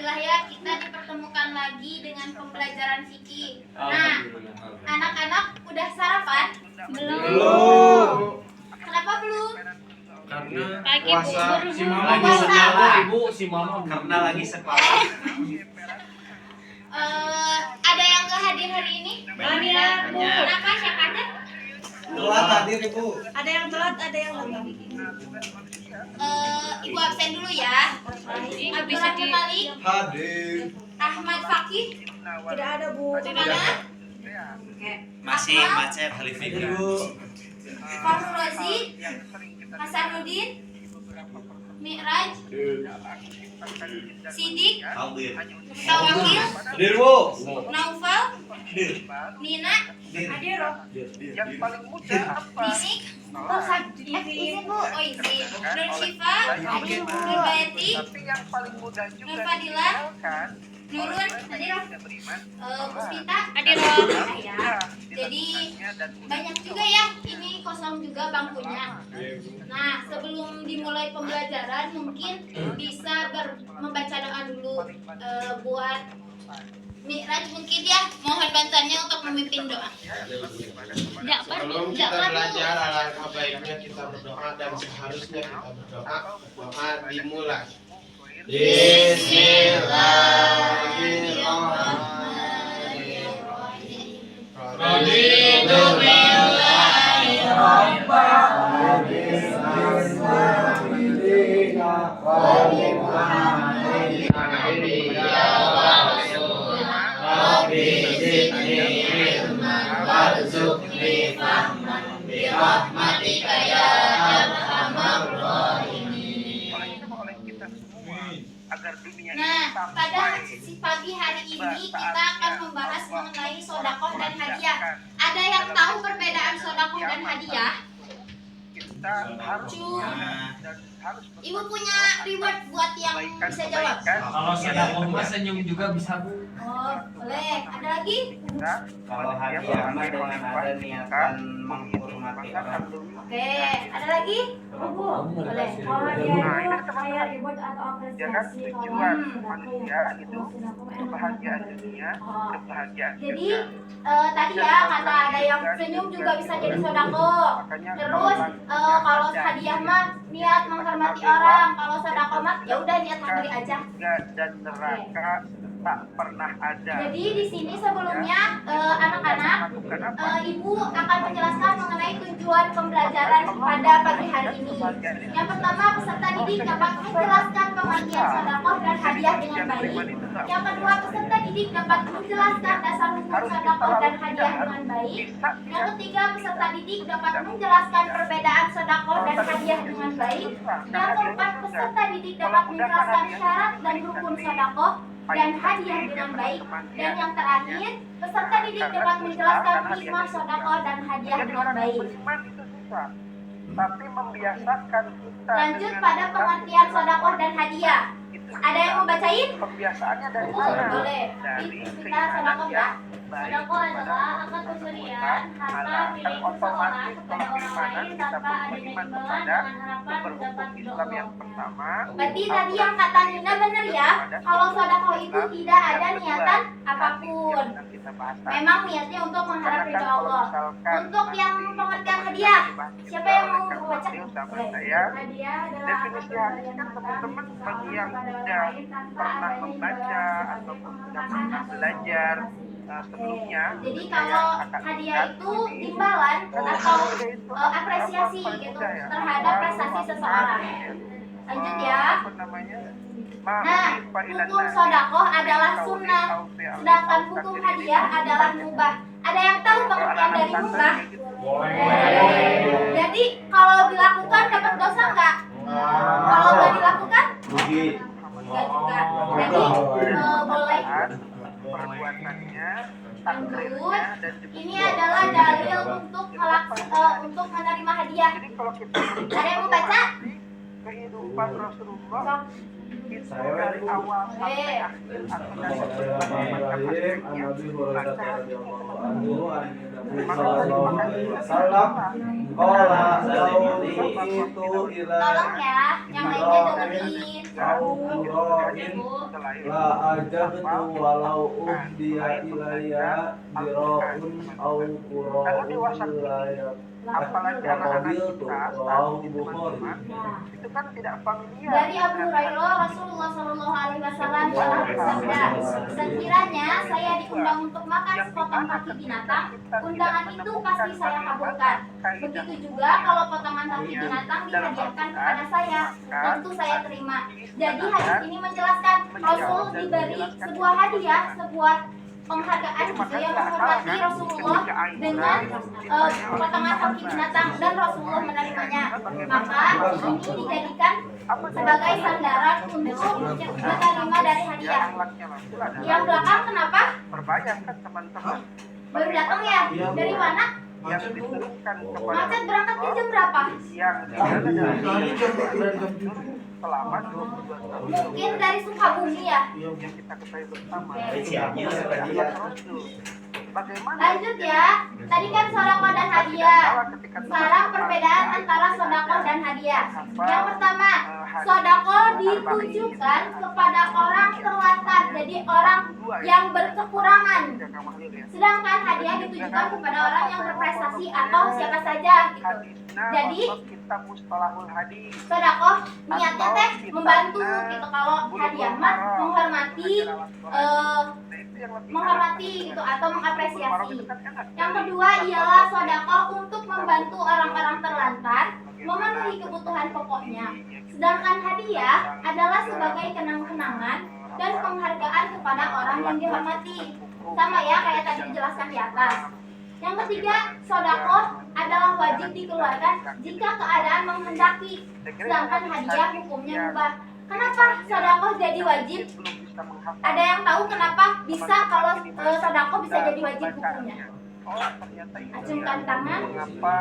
Alhamdulillah ya, kita dipertemukan lagi dengan pembelajaran fikih. Nah, anak-anak udah sarapan? Belum. Kenapa belum? Karena Pagi, puasa Bu. si mama Puasa. lagi sekolah, Ibu, si mama Karena lagi sekolah. Ada yang nggak hadir hari ini? Ada, Bu. Kenapa? Siapa ada? Telat hadir Ibu. Ada yang telat, ada yang lagi. Ibu absen dulu ya. Abdurrahman Malik, hadir. Ahmad Fakih, Tidak ada, Bu. mana? Masih macet Halifik Ibu. Farul Razi, Hasanuddin, Mi'raj, Sidik, Hadir. Tawakil, Hadir, Bu. Naufal, Hadir. Nina, Hadir. Yang paling mudah apa? Ninik, izin Bu, oh izin, Nur Syifa, Nur Bayati, Tapi yang paling mudah juga Nur Fadila, kan? Nurun, hadir beriman. Puspita, hadir ya. Jadi banyak juga ya, ini kosong juga bangkunya. Nah, sebelum dimulai pembelajaran mungkin bisa membaca doa dulu buat Mi'raj mungkin ya, mohon bantuannya untuk memimpin doa. Sebelum kita belajar, alangkah baiknya kita berdoa dan seharusnya kita berdoa. Doa dimulai. Bismillahirrahmanirrahim. Raditu billahi rabban wa bi-islami dinan wa bi Muhammadin nabiyyan wa rasulan. Rabbi zidni ilman warzuqni fahman bi rahmatika ya arhamar rahimin. Oleh kita semua agar dunia Nah, ini pada sampai pagi hari ini kita akan membahas mengenai sodakoh dan hadiah. Ada yang tahu perbedaan sodakoh dan hadiah? kita harus dan harus Ibu punya reward buat yang bisa jawab? Kalau sedekah mah senyum juga bisa, Bu. Oh, boleh. Ada lagi? Kalau hadiah mah dengan ada niatan menghormati orang. Oke, ada lagi? Boleh. Kalau dia itu kayak ribut atau Ya kan apresiasi tujuan manusia itu kebahagiaan dunia, Oh. kebahagiaan Jadi tadi ya kata ada yang senyum juga bisa jadi sodakoh. Terus kalau hadiah mah niat menghormati orang. Kalau sodakoh mah ya udah niat memberi aja. dan neraka tak pernah ada. Jadi di sini sebelumnya anak-anak ibu akan menjelaskan mengenai tujuan pembelajaran pada pagi hari ini. Yang pertama peserta didik dapat menjelaskan pengertian sodakoh dan hadiah dengan baik. Yang kedua peserta didik dapat menjelaskan dasar hukum sodakoh dan hadiah dengan baik. Yang ketiga peserta didik dapat menjelaskan perbedaan sodakoh dan hadiah dengan baik. Yang keempat peserta didik dapat menjelaskan syarat dan rukun sodakoh dan hadiah dengan baik. Dan yang terakhir peserta didik dapat menjelaskan hikmah sodakoh dan hadiah Jadi dengan orang baik. beriman itu susah, tapi membiasakan kita Lanjut dengan pada cara pengertian sodakoh dan hadiah. itu Ada yang mau bacain? Pembiasaannya dari mana? Boleh. Dari Kita sodakoh ya. baik Sodakoh kepada adalah akad pemberian harta milik seseorang kepada orang lain tanpa adanya imbalan dengan harapan mendapat ridho Islam yang Allah. pertama. Berarti tadi yang kata Nina benar ya. Kalau sodakoh itu tidak ada niatan apapun. Memang niatnya untuk mengharap ridho Allah. Untuk yang pengertian hadiah, siapa yang mau membaca? Boleh. Hadiah adalah akad Definisi pemberian hadiah kan harta teman-teman milik bagi seseorang yang kepada orang sudah lain tanpa pernah adanya membaca imbalan ataupun sebagai sudah penghormatan pernah atas belajar prestasi. sebelumnya. Jadi kalau hadiah itu imbalan atau apresiasi gitu terhadap prestasi seseorang. Lanjut ya. Apa namanya? Nah, hukum sodakoh adalah sunnah, sedangkan hukum hadiah adalah mubah. Ada yang tahu pengertian dari mubah? Jadi kalau dilakukan dapat dosa nggak? Kalau nggak dilakukan? Nggak juga. Jadi boleh. Perbuatannya, Lanjut, ini adalah dalil untuk menerima hadiah. Jadi kalau kita Ada yang mau baca? kehidupan Rasulullah itu dari awal sampai akhir atau dari An-Nabi Hurairah radhiyallahu anhu, an Nabi sallallahu alaihi wasallam Kola kauli itu ila Tolong ya, yang lainnya dengerin. au kuroin la ajabtu walau dia ilaya diroun au kuroun ilaya apalagi anak-anak kita rawahu Bukhari. Nah, itu kan tidak familiar. dari Abu Hurairah Rasulullah Shallallahu Alaihi Wasallam pernah bersabda, sekiranya saya diundang untuk makan sepotong kaki binatang, undangan itu pasti saya kabulkan. Begitu juga kalau potongan kaki binatang dihadiahkan kepada saya, tentu saya terima. Jadi hadis ini menjelaskan Rasul diberi sebuah hadiah, sebuah penghargaan gitu yang menghormati Rasulullah dengan potongan kaki binatang dan Rasulullah menerimanya. Maka ini dijadikan sebagai sandaran untuk menerima dari hadiah. Yang belakang kenapa? Berbayar kan teman-teman Baru datang ya? Dari mana? yang ditujukan kepada Macet berangkatnya jam berapa? yang selama 22 tahun Mungkin dari Sukabumi ya? yang kita ketahui bersama. Siapnya seperti Bagaimana? Lanjut ya. Tadi kan sodako dan hadiah. Sekarang perbedaan antara sodako dan hadiah. Yang pertama, sodako ditujukan kepada orang terlantar, jadi orang yang berkekurangan. Sedangkan hadiah ditujukan kepada orang yang berprestasi atau siapa saja gitu. Jadi kita mustalahul hadis. sodako niatnya teh membantu gitu. Kalau hadiah mah menghormati gitu atau mengapresiasi. Yang kedua ialah sodako untuk membantu orang-orang terlantar memenuhi kebutuhan pokoknya. Sedangkan hadiah adalah sebagai kenang-kenangan dan penghargaan kepada orang yang dihormati. Sama ya kayak tadi dijelaskan di atas. Yang ketiga, sodako adalah wajib dikeluarkan jika keadaan menghendaki. Sedangkan hadiah hukumnya mubah. Kenapa sodako jadi wajib? Ada yang tahu kenapa bisa kalau sodako bisa jadi wajib hukumnya? Acungkan tangan. Mengapa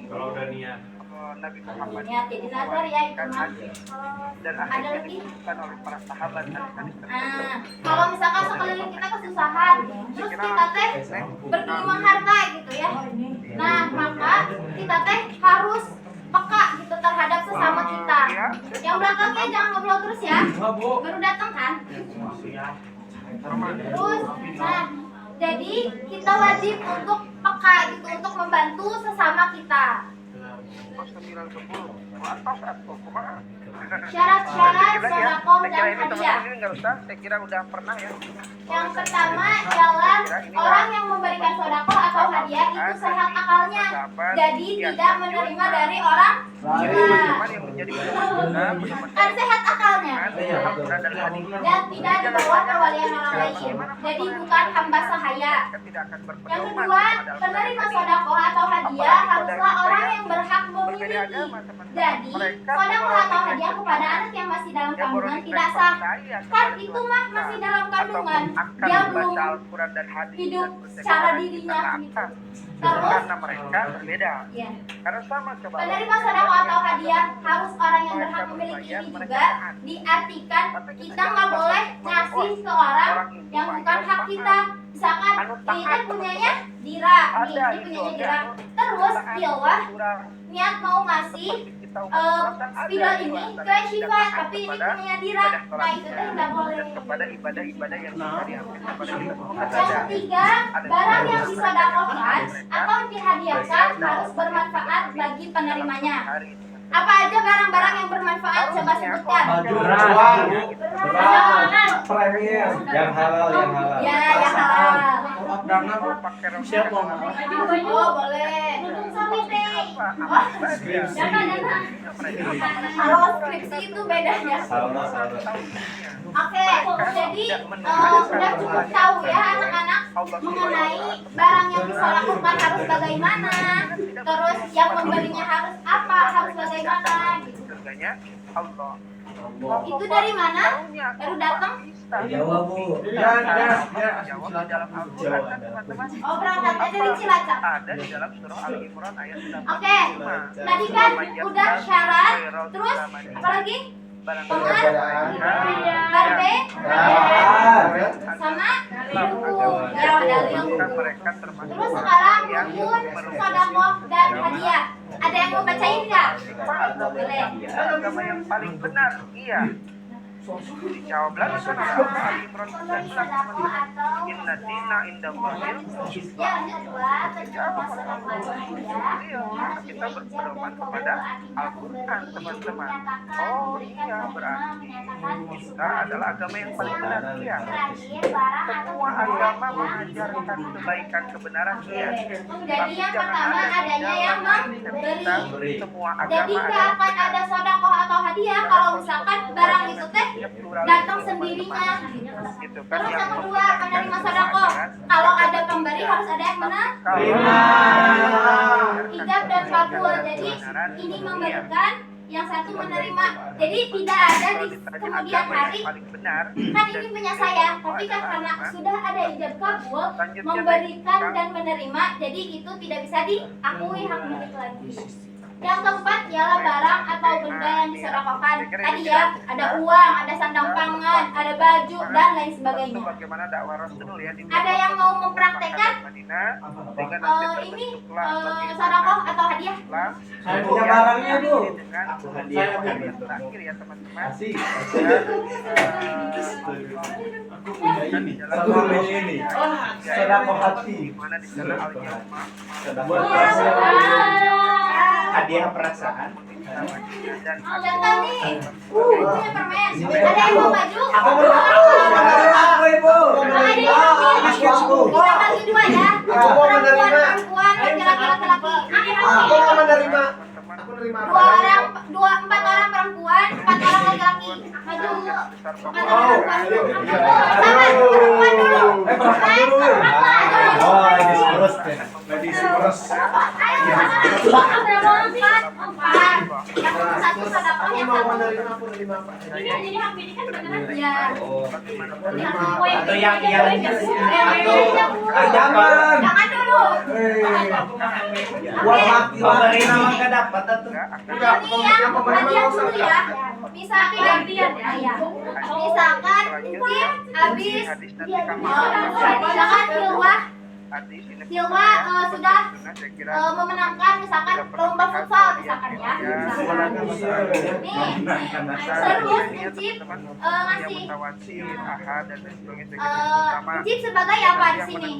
kalau udah niat Nabi Muhammad Ya, jadi nazar ya itu mah. dan Ada akhirnya lagi? dibutuhkan oleh para sahabat dan hadis Nah, kalau misalkan sekeliling kita kesusahan, terus kita teh bergelimang harta gitu ya. Nah, maka kita teh harus peka gitu terhadap sesama kita. Yang belakangnya jangan ngobrol terus ya. Baru datang kan? Terus, nah, jadi kita wajib untuk peka gitu untuk membantu sesama kita. Syarat-syarat sodako dan hadiah. Saya kira udah pernah ya. Yang pertama ialah orang yang memberikan sodako atau hadiah itu sehat akalnya, jadi tidak menerima dari orang gila. Kan sehat akalnya dan tidak di bawah perwalian orang lain, jadi bukan hamba sahaya. Yang kedua, penerima sodako atau hadiah haruslah orang yang berhak memiliki. Jadi sodako atau hadiah kepada anak yang masih dalam kandungan tidak sah. Kan itu mah masih dalam kandungan, dia belum hidup secara dirinya gitu. Terus Karena mereka berbeda. ya, Karena sama coba. penerima sodako atau hadiah harus orang yang berhak memiliki ini juga diartikan kita nggak boleh ngasih ke orang yang bukan hak kita. Misalkan kita punyanya Dira, nih ini punyanya Dira. Terus Pilwah niat mau ngasih spidol ini ke Syifa, tapi ini punya Dira. Nah itu teh nggak boleh. Kepada ibadah-ibadah yang bisa diambil kepada kita. Yang ketiga, barang yang disodakokan atau dihadiahkan harus bermanfaat bagi penerimanya. Apa aja barang-barang yang bermanfaat? Coba sebutkan. Beras, Premier yang halal ya, yang halal. siapa Oh, boleh. Sapi teh. Oh, jangan. Kalau skripsi itu bedanya. Oke, jadi udah cukup tahu ya anak-anak mengenai barang yang disodakokan harus bagaimana, terus yang memberinya harus apa, harus bagaimana gitu. Surganya Allah. Itu dari mana? Baru datang? Jawa Bu Jawab di dalam Al-Quran kan teman-teman. Oh, berangkatnya dari Cilacap. Ada di dalam surah Al-Imran ayat 85. Oke, tadi kan udah syarat, terus apa lagi? Pengan, barbe, sama hukum, ya dalil. Mereka termasuk Terus sekarang rukun, sodako, dan hadiah. Ada yang mau bacain nggak? Boleh. Agama yang paling benar, iya. Dijawab lagi kan ada Ali Imran 19 teman-teman. Inna dina indallahil Yang kedua, penjelasan kita berpedoman kepada Al-Quran teman-teman. Oh iya, berarti kita adalah agama yang paling benar, iya. Semua agama mengajarkan kebaikan kebenaran, iya. Jadi yang pertama adanya yang memberi. Semua Jadi agama nggak akan ada sodakoh atau hadiah kalau misalkan barang itu teh datang sendirinya. gitu kan. Terus yang kedua menerima sodakoh. Kalau ada pemberi harus ada yang menerima. Ijab dan kabul. Jadi ini memberikan, yang satu menerima. Jadi tidak ada di kemudian hari kan ini punya saya, tapi kan karena sudah ada ijab kabul memberikan dan menerima, jadi itu tidak bisa diakui hak milik lagi. Yang keempat ialah barang atau benda yang disedekahkan. Tadi ya, ada uang, ada sandang pangan, ada baju dan lain sebagainya. Ada yang mau mempraktekkan ini sedekah atau hadiah? Saya punya barangnya tuh. Aku hadiah. Terakhir ya teman-teman. Masih. Aku punya ini. Sama ini. Sedekah hati. Mana di sana al-yawma Hadiah perasaan. dan Dan tadi, punya permen. Ada yang mau maju? Aku ibu. Kita bagi dua ya. Perempuan, laki-laki. Aku nggak menerima. Aku nerima Empat orang perempuan, 4 orang laki-laki. Maju. 4 orang perempuan. Perempuan dulu. Oh, ladies first. Ladies first. Empat. Yang satu sedekah, yang mau satu. menerima, aku nerima Pak. Jadi hak milik kan beneran ya. Atau yang Jangan. Jangan dulu. Buat mati pemberi nama kedapat tuh. Ini yang hadiah dulu ya. Misalkan misalkan Cip habis misalkan Hilwa sudah memenangkan misalkan lomba futsal misalkan ya. Nih, terus Cip ngasih Cip sebagai apa di sini?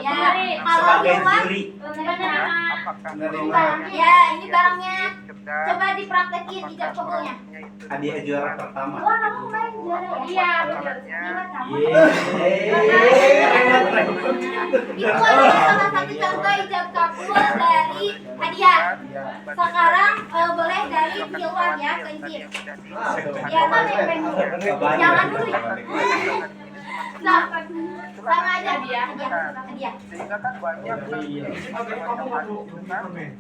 Ya, kalau Hilwa ya ini barangnya. Coba dipraktekin ijab kabulnya. Hadiah juara pertama. Wah, kamu main juara ya? Itu adalah salah satu contoh ijab kabul dari hadiah. Sekarang boleh dari Hilwan ya ke Cip. Ya, jangan dulu ya. Nah, sama aja hadiah. sehingga kan banyak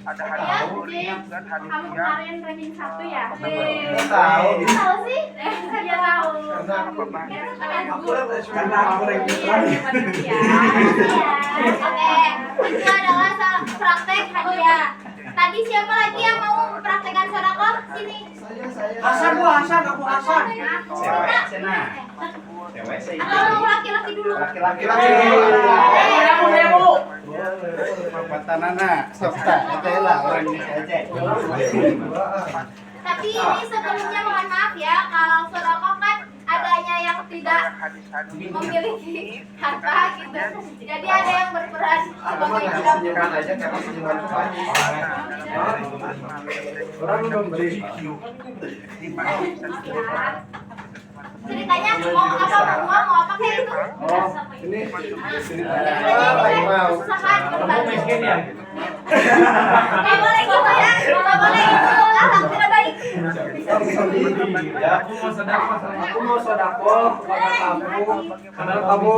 ada hadiah dan Kamu hadiah kemarin ranking 1 ya? Tahu. Tahu sih? Dia tahu. Karena aku ranking terakhir. Oke, itu adalah praktek hadiah. Tadi siapa lagi yang mau praktekkan sedekah? Sini. Hasan, aku Hasan. Cewek, Sena. Cewek saya. Atau laki-laki dulu? Laki-laki. Pembatan anak, softa, itu lah orang ini aja. Tapi ini sebelumnya mohon maaf ya, kalau sedekah kan adanya yang tidak memiliki harta gitu. Jadi ada yang berperan sebagai Senyuman aja karena senyuman Tuhan. Orang memberi. ceritanya mau apa kayak itu. Oh, ini Ceritanya usaha berbagi. ya? Nggak boleh gitu ya, nggak boleh gitu. Akhlak tidak baik. Ya, aku mau sedekah karena kamu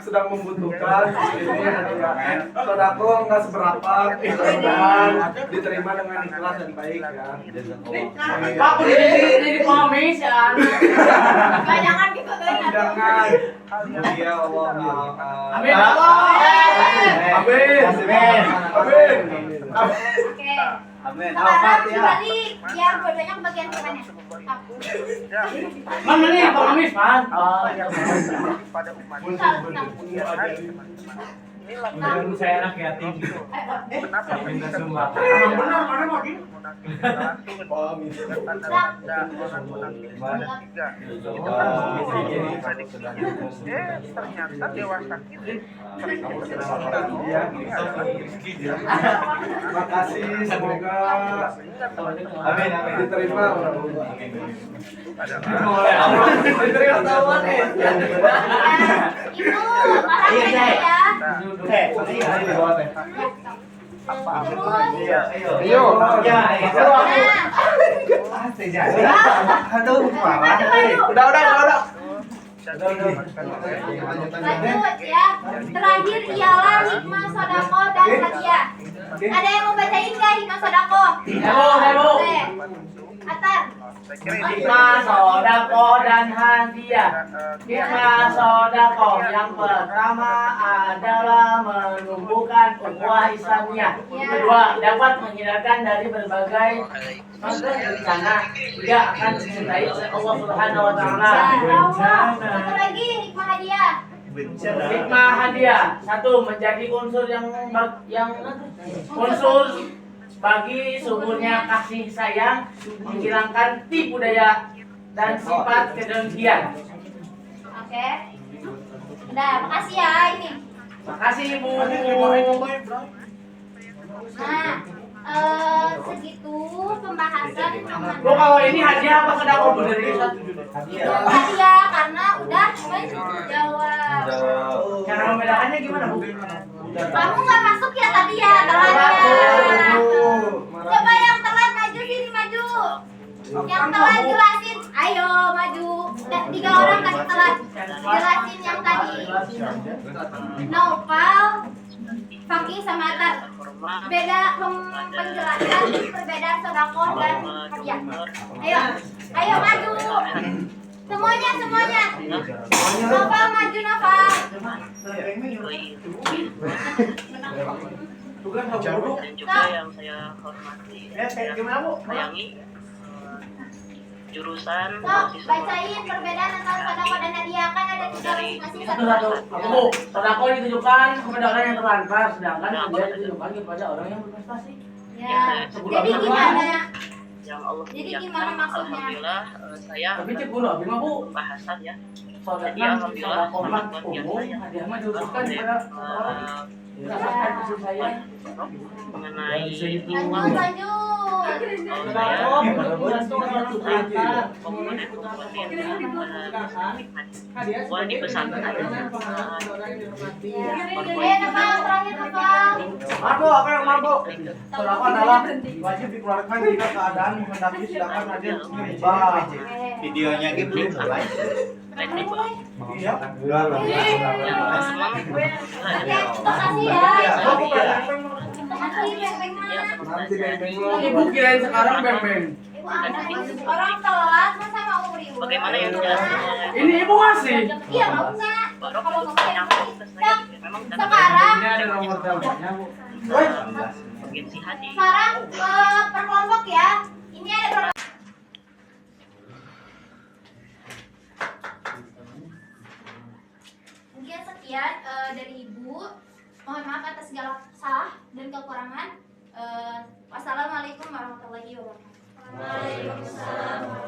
sedang membutuhkan ini hadiah. Sedekah nggak seberapa, mudah-mudahan diterima dengan ikhlas dan baik ya. Pak, ini pengemis ya. Jangan gitu deh. Jangan. Ya Allah. Amin Allah. Amin. Amin. Oke. Amin. Sekarang dibalik biar bodohnya ke bagian depannya. Mana nih pengemis, Mas? pada umat Misal, kemudian hari teman-teman inilah Menurut saya anak yatim. kenapa Minta sumbang. Emang benar mana mau di? tanda-tanda orang munafik ada 3. Ternyata dewasa kita sering Makasih, semoga amin amin diterima. Diterima tahuan nih. Ibu, makasih ya. Iya, Ayo. Ya, Aduh, udah. lanjut ya. Terakhir ialah hikmah sodako dan hadiah. Ada yang mau bacain nggak hikmah sodako? Heboh. Oke. Atar. Hikmah sodako dan hadiah. Hikmah sodako yang pertama adalah menumbuhkan ukhuwah Islamiyah. Kedua, dapat menghindarkan dari berbagai macam bencana tidak akan dicintai oleh Allah Subhanahu wa taala. Satu lagi hikmah hadiah. Hikmah hadiah, satu, menjadi unsur unsur bagi suburnya kasih sayang, menghilangkan tipu daya dan sifat kedengkian. Oke. Udah, makasih ya ini. Makasih Ibu. Nah, segitu pembahasan mengenai Bu, kalau ini hadiah apa sedekah Bu dari hadiah karena udah menjawab. Cara membedakannya gimana Bu? Kamu nggak masuk ya tadi ya telatnya. Coba yang telat maju sini maju. Yang telat jelasin. Ayo maju. Dan 3 orang tadi telat. Jelasin yang tadi. Novel, Fakih sama Atar. Beda penjelasan perbedaan sedekah dan hadiah. Ayo maju. Semuanya. Novel maju Novel. Dan juga yang saya hormati dan saya sayangi jurusan So, bacain perbedaan antara sedekah dan hadiah kan ada 3 masing-masing Satu. Bu, sedekah ditujukan kepada orang yang terlantar, sedangkan hadiah ditujukan kepada orang yang berprestasi. Ya. Jadi gimana? yang Allah Jadi muliakan. gimana maksudnya? Alhamdulillah saya Tapi cek guru, abi mah Bu, bahasan ya. sedekah Jadi alhamdulillah sedekah mah umum, hadiah mah ditujukan kepada orang mendapatkan kasih sayang. mengenai Lanjut. saya wah di pesantren Novel terakhir Novel. Mabuk, apa yang mabuk? Sedekah adalah wajib dikeluarkan jika keadaan menghendaki, sedangkan hadir riba. Videonya gitu belum mulai. Iya. yang senang Makasih ya. Makasih beng-beng mah. Nanti beng-beng Ibu kirain sekarang beng-beng. Ibu ada orang telat masa mau beri uang? bagaimana yang menjelaskannya. Ini ibu masih. Iya mau nggak? Baru Kalau mau yang memang sekarang Ini ada nomor teleponnya Bu. mungkin si Hadi sekarang per kelompok ya. Ini ada berapa? Mungkin sekian dari Ibu. Mohon maaf atas segala salah dan kekurangan. Wassalamualaikum warahmatullahi wabarakatuh. Waalaikumsalam.